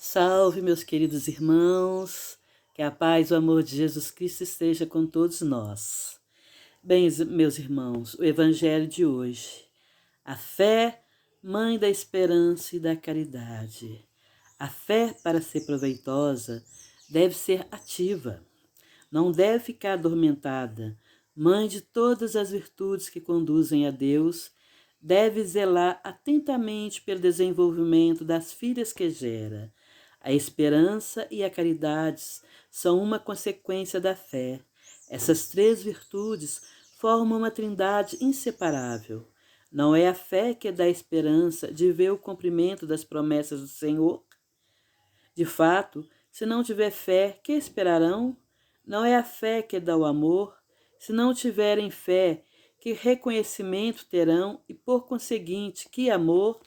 Salve, meus queridos irmãos, que a paz e o amor de Jesus Cristo esteja com todos nós. Bem, meus irmãos, o evangelho de hoje. A fé, mãe da esperança e da caridade. A fé, para ser proveitosa, deve ser ativa, não deve ficar adormentada. Mãe de todas as virtudes que conduzem a Deus, deve zelar atentamente pelo desenvolvimento das filhas que gera. A esperança e a caridade são uma consequência da fé. Essas três virtudes formam uma trindade inseparável. Não é a fé que dá esperança de ver o cumprimento das promessas do Senhor? De fato, se não tiver fé, que esperarão? Não é a fé que dá o amor? Se não tiverem fé, que reconhecimento terão e, por conseguinte, que amor?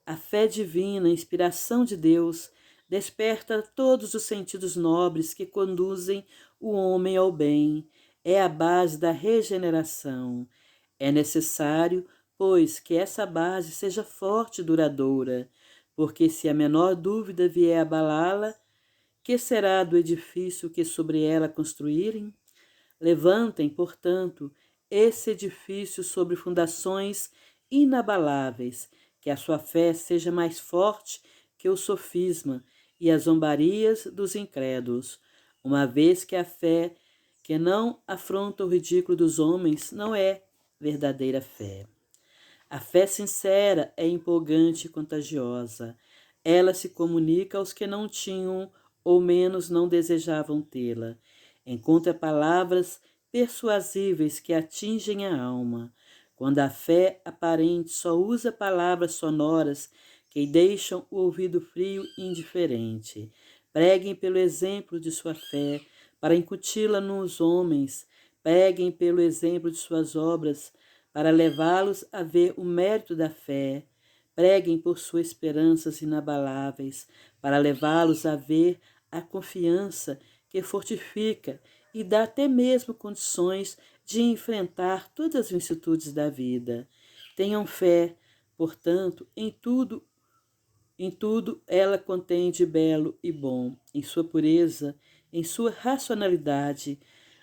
A fé divina, a inspiração de Deus, desperta todos os sentidos nobres que conduzem o homem ao bem. É a base da regeneração. É necessário, pois, que essa base seja forte e duradoura, porque se a menor dúvida vier abalá-la, que será do edifício que sobre ela construírem? Levantem, portanto, esse edifício sobre fundações inabaláveis, que a sua fé seja mais forte que o sofisma e as zombarias dos incrédulos, uma vez que a fé que não afronta o ridículo dos homens não é verdadeira fé. A fé sincera é empolgante e contagiosa. Ela se comunica aos que não tinham ou menos não desejavam tê-la. Encontra palavras persuasíveis que atingem a alma. Quando a fé aparente só usa palavras sonoras que deixam o ouvido frio e indiferente. Preguem pelo exemplo de sua fé, para incuti-la nos homens. Preguem pelo exemplo de suas obras, para levá-los a ver o mérito da fé. Preguem por suas esperanças inabaláveis, para levá-los a ver a confiança que fortifica e dá até mesmo condições de enfrentar todas as vicissitudes da vida. Tenham fé, portanto, em tudo ela contém de belo e bom, em sua pureza, em sua racionalidade.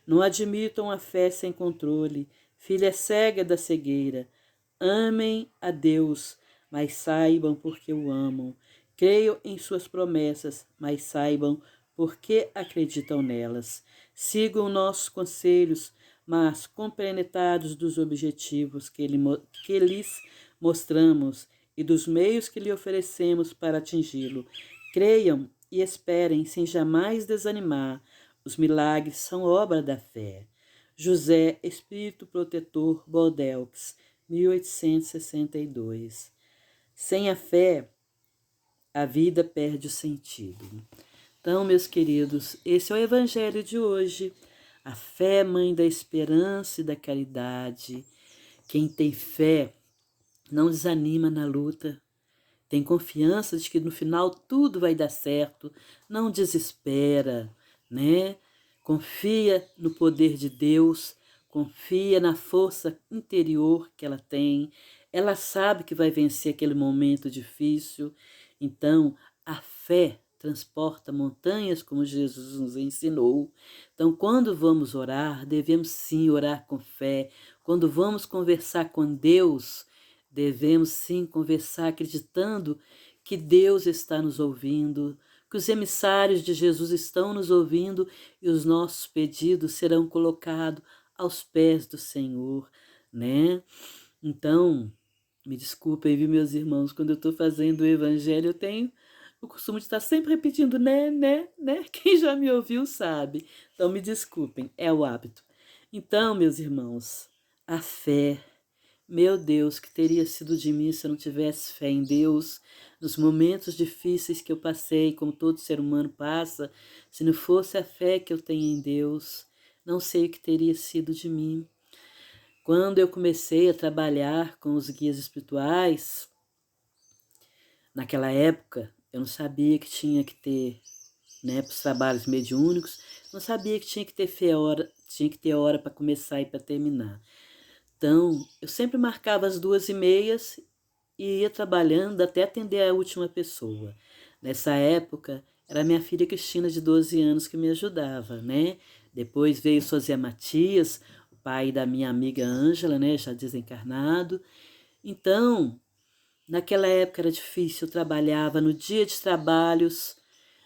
Não admitam a fé sem controle, filha cega da cegueira. Amem a Deus, mas saibam porque o amam. Creiam em suas promessas, mas saibam porque acreditam nelas. Sigam nossos conselhos, mas compenetrados dos objetivos que lhes mostramos e dos meios que lhe oferecemos para atingi-lo. Creiam e esperem sem jamais desanimar. Os milagres são obra da fé. José, Espírito Protetor, Bordelques, 1862. Sem a fé, a vida perde o sentido. Então, meus queridos, esse é o Evangelho de hoje. A fé, mãe da esperança e da caridade. Quem tem fé não desanima na luta. Tem confiança de que no final tudo vai dar certo. Não desespera, né? Confia no poder de Deus. Confia na força interior que ela tem. Ela sabe que vai vencer aquele momento difícil. Então, a fé transporta montanhas, como Jesus nos ensinou. Então, quando vamos orar, devemos sim orar com fé. Quando vamos conversar com Deus, devemos sim conversar acreditando que Deus está nos ouvindo, que os emissários de Jesus estão nos ouvindo e os nossos pedidos serão colocados aos pés do Senhor, né? Então, me desculpem, viu, meus irmãos, quando eu estou fazendo o evangelho, eu tenho o costume de estar sempre repetindo né. Quem já me ouviu sabe. Então, me desculpem, é o hábito. Então, meus irmãos, a fé, meu Deus, que teria sido de mim se eu não tivesse fé em Deus, nos momentos difíceis que eu passei, como todo ser humano passa, se não fosse a fé que eu tenho em Deus, não sei o que teria sido de mim. Quando eu comecei a trabalhar com os guias espirituais, naquela época, eu não sabia que tinha que ter, né, para os trabalhos mediúnicos, não sabia que tinha que ter tinha que ter hora para começar e para terminar. Então, eu sempre marcava as 2h30 e ia trabalhando até atender a última pessoa. Nessa época, era minha filha Cristina, de 12 anos, que me ajudava, né? Depois veio o seu Zé Matias, o pai da minha amiga Ângela, né? Já desencarnado. Então, naquela época era difícil, eu trabalhava no dia de trabalhos,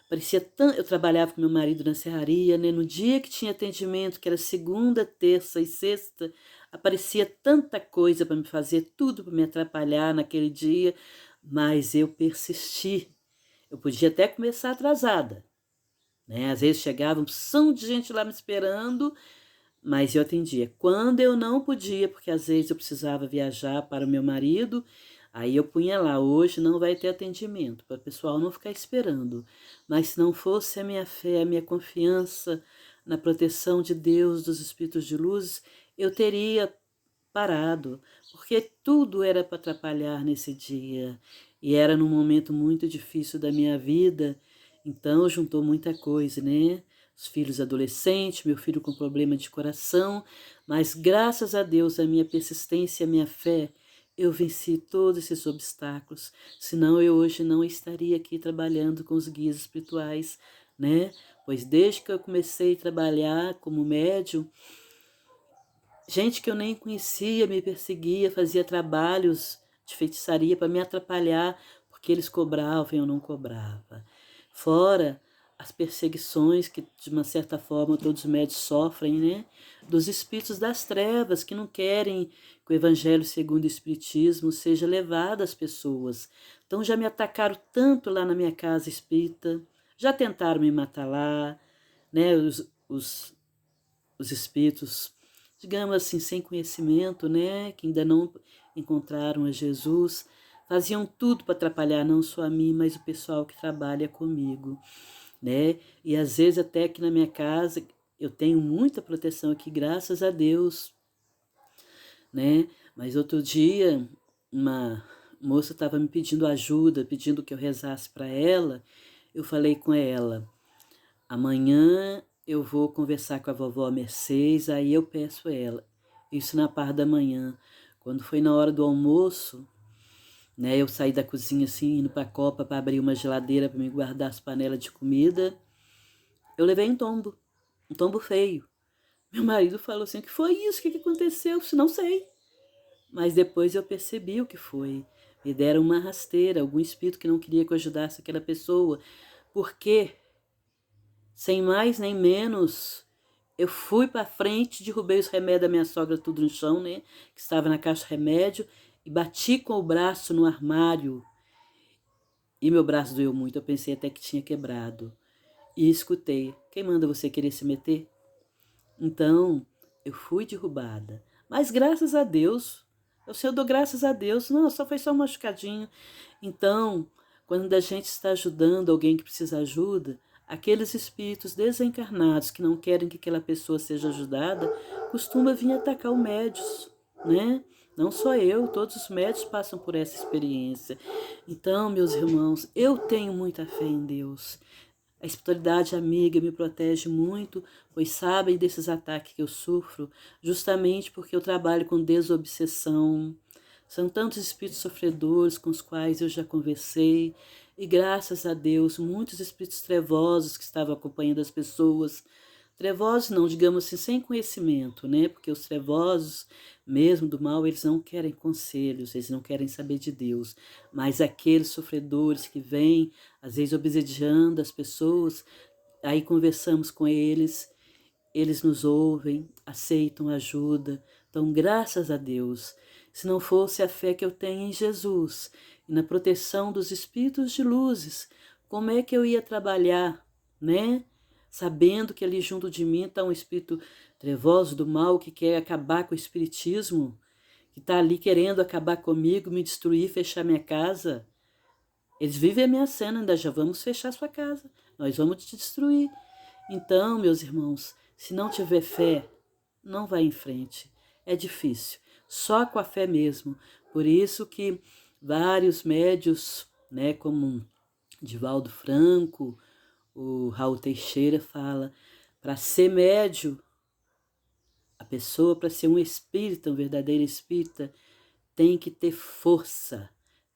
parecia tanto, eu trabalhava com meu marido na serraria, né? No dia que tinha atendimento, que era segunda, terça e sexta, aparecia tanta coisa para me fazer, tudo para me atrapalhar naquele dia, mas eu persisti. Eu podia até começar atrasada, né? Às vezes chegava um som de gente lá me esperando, mas eu atendia. Quando eu não podia, porque às vezes eu precisava viajar para o meu marido, aí eu punha lá, hoje não vai ter atendimento, para o pessoal não ficar esperando. Mas se não fosse a minha fé, a minha confiança na proteção de Deus, dos espíritos de luz, eu teria parado, porque tudo era para atrapalhar nesse dia. E era num momento muito difícil da minha vida, então juntou muita coisa, né? Os filhos adolescentes, meu filho com problema de coração, mas graças a Deus, a minha persistência, a minha fé, eu venci todos esses obstáculos. Senão eu hoje não estaria aqui trabalhando com os guias espirituais, né? Pois desde que eu comecei a trabalhar como médium, gente que eu nem conhecia me perseguia, fazia trabalhos de feitiçaria para me atrapalhar, porque eles cobravam e eu não cobrava. Fora as perseguições que, de uma certa forma, todos os médios sofrem, né? Dos espíritos das trevas, que não querem que o Evangelho segundo o Espiritismo seja levado às pessoas. Então já me atacaram tanto lá na minha casa espírita, já tentaram me matar lá, né? Os espíritos, digamos assim, sem conhecimento, né, que ainda não encontraram a Jesus, faziam tudo para atrapalhar não só a mim, mas o pessoal que trabalha comigo, né? E às vezes até aqui na minha casa eu tenho muita proteção aqui, graças a Deus, né? Mas outro dia uma moça estava me pedindo ajuda, pedindo que eu rezasse para ela. Eu falei com ela: amanhã eu vou conversar com a vovó Mercedes, aí eu peço ela. Isso na parte da manhã. Quando foi na hora do almoço, né, eu saí da cozinha assim, indo para a copa para abrir uma geladeira para me guardar as panelas de comida. Eu levei um tombo feio. Meu marido falou assim: o que foi isso? O que aconteceu? Eu não sei. Mas depois eu percebi o que foi. Me deram uma rasteira, algum espírito que não queria que eu ajudasse aquela pessoa. Porque, sem mais nem menos, eu fui para frente, derrubei os remédios da minha sogra tudo no chão, né? Que estava na caixa de remédio, e bati com o braço no armário. E meu braço doeu muito, eu pensei até que tinha quebrado. E escutei: quem manda você querer se meter? Então, eu fui derrubada. Mas graças a Deus, eu dou graças a Deus, não, só foi só um machucadinho. Então, quando a gente está ajudando alguém que precisa de ajuda, aqueles espíritos desencarnados que não querem que aquela pessoa seja ajudada, costuma vir atacar os médios, né? Não só eu, todos os médios passam por essa experiência. Então, meus irmãos, eu tenho muita fé em Deus. A espiritualidade amiga me protege muito, pois sabem desses ataques que eu sofro, justamente porque eu trabalho com desobsessão. São tantos espíritos sofredores com os quais eu já conversei, e graças a Deus, muitos espíritos trevosos que estavam acompanhando as pessoas, trevosos não, digamos assim, sem conhecimento, né? Porque os trevosos, mesmo do mal, eles não querem conselhos, eles não querem saber de Deus. Mas aqueles sofredores que vêm, às vezes obsediando as pessoas, aí conversamos com eles nos ouvem, aceitam ajuda. Então, graças a Deus, se não fosse a fé que eu tenho em Jesus e na proteção dos espíritos de luzes, como é que eu ia trabalhar, né? Sabendo que ali junto de mim está um espírito trevoso do mal que quer acabar com o espiritismo, que está ali querendo acabar comigo, me destruir, fechar minha casa. Eles vivem ameaçando, ainda já vamos fechar sua casa, nós vamos te destruir. Então, meus irmãos, se não tiver fé, não vai em frente. É difícil. Só com a fé mesmo. Por isso que vários médios, né, como Divaldo Franco, o Raul Teixeira fala, para ser médio, a pessoa, para ser um espírita, um verdadeiro espírita, tem que ter força,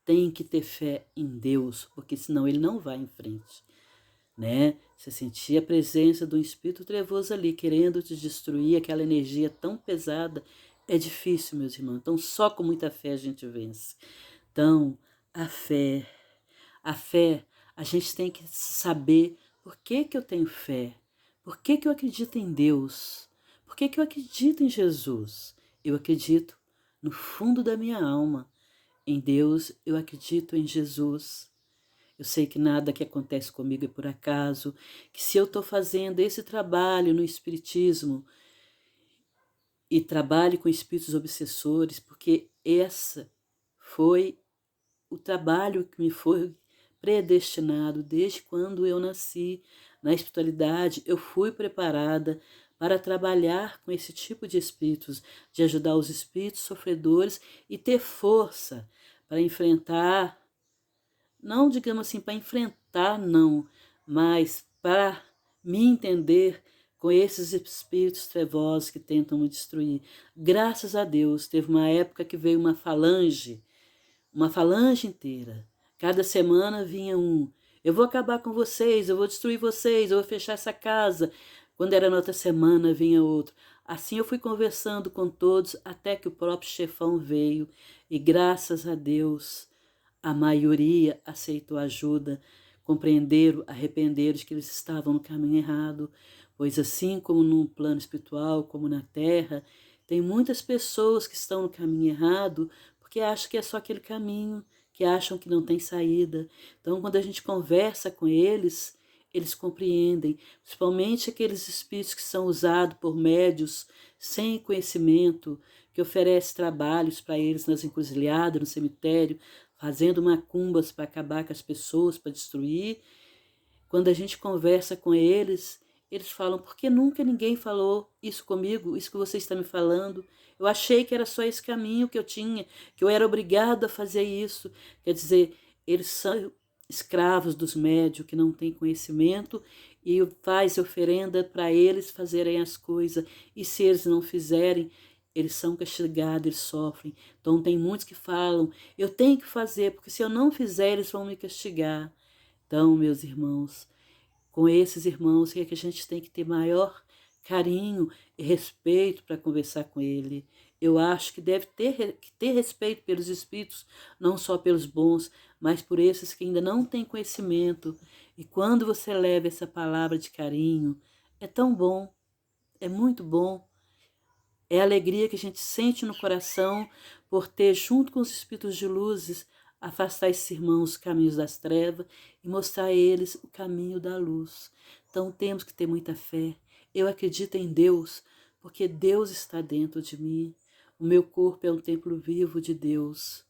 tem que ter fé em Deus, porque senão ele não vai em frente, né? Você sentir a presença do espírito trevoso ali, querendo te destruir, aquela energia tão pesada, é difícil, meus irmãos. Então, só com muita fé a gente vence. Então, a fé, a fé, a gente tem que saber por que que eu tenho fé, por que que eu acredito em Deus, por que que eu acredito em Jesus. Eu acredito no fundo da minha alma em Deus, eu acredito em Jesus. Eu sei que nada que acontece comigo é por acaso, que se eu estou fazendo esse trabalho no Espiritismo e trabalho com espíritos obsessores, porque essa foi o trabalho que me foi predestinado desde quando eu nasci na espiritualidade. Eu fui preparada para trabalhar com esse tipo de espíritos, de ajudar os espíritos sofredores e ter força para enfrentar, não digamos assim, para enfrentar não, mas para me entender com esses espíritos trevosos que tentam me destruir. Graças a Deus, teve uma época que veio uma falange inteira. Cada semana vinha um. Eu vou acabar com vocês, eu vou destruir vocês, eu vou fechar essa casa. Quando era na outra semana, vinha outro. Assim eu fui conversando com todos até que o próprio chefão veio. E graças a Deus, a maioria aceitou ajuda, compreenderam, arrependeram de que eles estavam no caminho errado. Pois assim como no plano espiritual, como na terra, tem muitas pessoas que estão no caminho errado porque acham que é só aquele caminho, que acham que não tem saída. Então, quando a gente conversa com eles, eles compreendem, principalmente aqueles espíritos que são usados por médios sem conhecimento, que oferecem trabalhos para eles nas encruzilhadas, no cemitério, fazendo macumbas para acabar com as pessoas, para destruir. Quando a gente conversa com eles, eles falam, por que nunca ninguém falou isso comigo, isso que você está me falando? Eu achei que era só esse caminho que eu tinha, que eu era obrigado a fazer isso. Quer dizer, eles são escravos dos médios que não têm conhecimento e faz oferenda para eles fazerem as coisas. E se eles não fizerem, eles são castigados, eles sofrem. Então tem muitos que falam, eu tenho que fazer, porque se eu não fizer, eles vão me castigar. Então, meus irmãos, com esses irmãos é que a gente tem que ter maior carinho e respeito para conversar com ele. Eu acho que deve ter respeito pelos espíritos, não só pelos bons, mas por esses que ainda não têm conhecimento. E quando você leva essa palavra de carinho, é tão bom, é muito bom. É a alegria que a gente sente no coração por ter, junto com os espíritos de luzes, afastar esses irmãos dos caminhos das trevas e mostrar a eles o caminho da luz. Então temos que ter muita fé. Eu acredito em Deus, porque Deus está dentro de mim. O meu corpo é um templo vivo de Deus.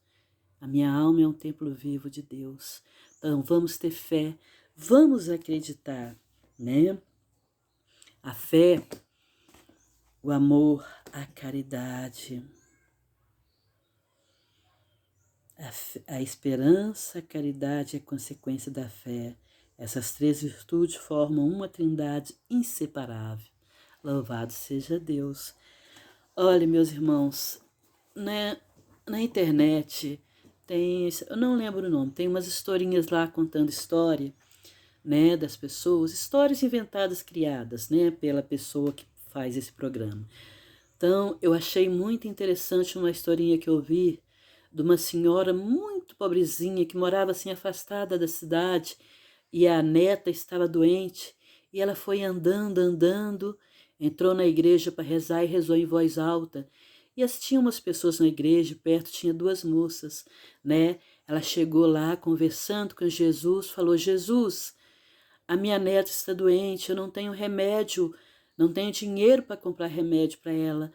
A minha alma é um templo vivo de Deus. Então vamos ter fé, vamos acreditar, né? A fé, o amor, a caridade, a esperança, a caridade é consequência da fé. Essas três virtudes formam uma trindade inseparável. Louvado seja Deus. Olha, meus irmãos, na internet tem, eu não lembro o nome, tem umas historinhas lá contando história, né, das pessoas, histórias inventadas, criadas, né, pela pessoa que faz esse programa. Então, eu achei muito interessante uma historinha que eu vi de uma senhora muito pobrezinha que morava assim afastada da cidade e a neta estava doente e ela foi andando, entrou na igreja para rezar e rezou em voz alta. E tinha umas pessoas na igreja, perto tinha duas moças, né? Ela chegou lá conversando com Jesus, falou, Jesus, a minha neta está doente, eu não tenho remédio, não tenho dinheiro para comprar remédio para ela.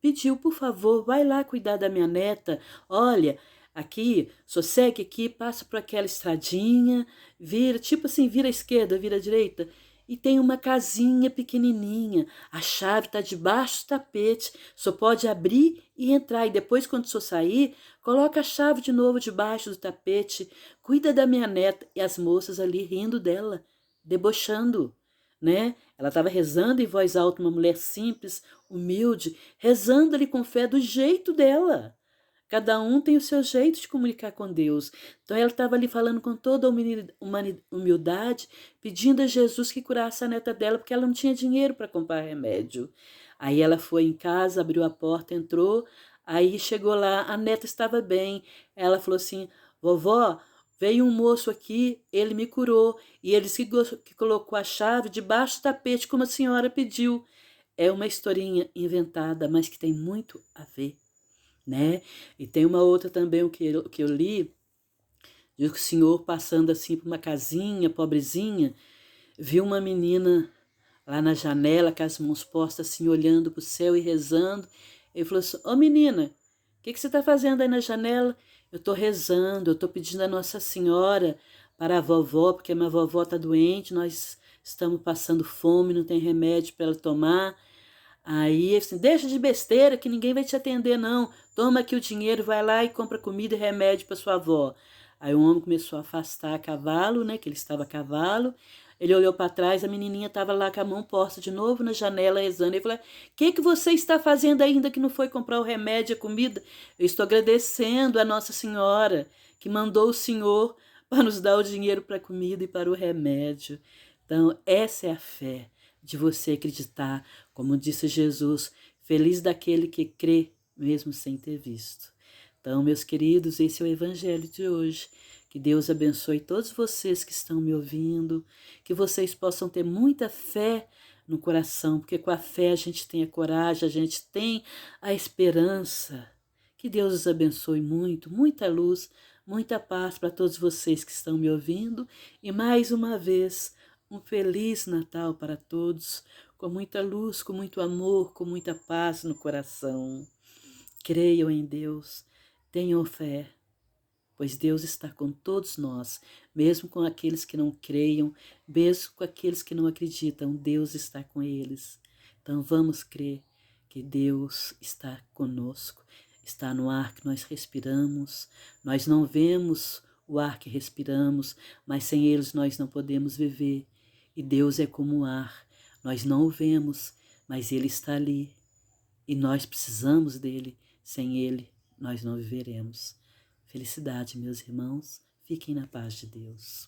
Pediu, por favor, vai lá cuidar da minha neta. Olha, aqui, sossegue aqui, passa por aquela estradinha, vira, tipo assim, vira à esquerda, vira à direita, e tem uma casinha pequenininha. A chave está debaixo do tapete, só pode abrir e entrar. E depois, quando só sair, coloca a chave de novo debaixo do tapete. Cuida da minha neta. E as moças ali rindo dela, debochando, né? Ela estava rezando em voz alta, uma mulher simples, humilde, rezando ali com fé do jeito dela. Cada um tem o seu jeito de comunicar com Deus. Então ela estava ali falando com toda a humildade, pedindo a Jesus que curasse a neta dela, porque ela não tinha dinheiro para comprar remédio. Aí ela foi em casa, abriu a porta, entrou, aí chegou lá, a neta estava bem. Ela falou assim: vovó, veio um moço aqui, ele me curou, e ele que colocou a chave debaixo do tapete, como a senhora pediu. É uma historinha inventada, mas que tem muito a ver, né? E tem uma outra também que eu li, de que o senhor passando assim por uma casinha pobrezinha, viu uma menina lá na janela, com as mãos postas assim, olhando para o céu e rezando. Ele falou assim: ô menina, o que você está fazendo aí na janela? Eu estou rezando, eu estou pedindo a Nossa Senhora para a vovó, porque a minha vovó está doente, nós estamos passando fome, não tem remédio para ela tomar. Aí, assim, deixa de besteira que ninguém vai te atender, não. Toma aqui o dinheiro, vai lá e compra comida e remédio para sua avó. Aí o homem começou a afastar a cavalo, né, que ele estava a cavalo. Ele olhou para trás, a menininha estava lá com a mão posta de novo na janela, rezando. Ele falou: que você está fazendo ainda que não foi comprar o remédio, a comida? Eu estou agradecendo a Nossa Senhora, que mandou o Senhor para nos dar o dinheiro para a comida e para o remédio. Então, essa é a fé de você acreditar, como disse Jesus, feliz daquele que crê, mesmo sem ter visto. Então, meus queridos, esse é o Evangelho de hoje. Que Deus abençoe todos vocês que estão me ouvindo, que vocês possam ter muita fé no coração, porque com a fé a gente tem a coragem, a gente tem a esperança. Que Deus os abençoe muito, muita luz, muita paz para todos vocês que estão me ouvindo. E mais uma vez, um feliz Natal para todos, com muita luz, com muito amor, com muita paz no coração. Creiam em Deus, tenham fé, pois Deus está com todos nós, mesmo com aqueles que não creiam, mesmo com aqueles que não acreditam, Deus está com eles. Então vamos crer que Deus está conosco, está no ar que nós respiramos, nós não vemos o ar que respiramos, mas sem eles nós não podemos viver. E Deus é como o ar, nós não o vemos, mas Ele está ali. E nós precisamos dele, sem Ele nós não viveremos. Felicidade, meus irmãos, fiquem na paz de Deus.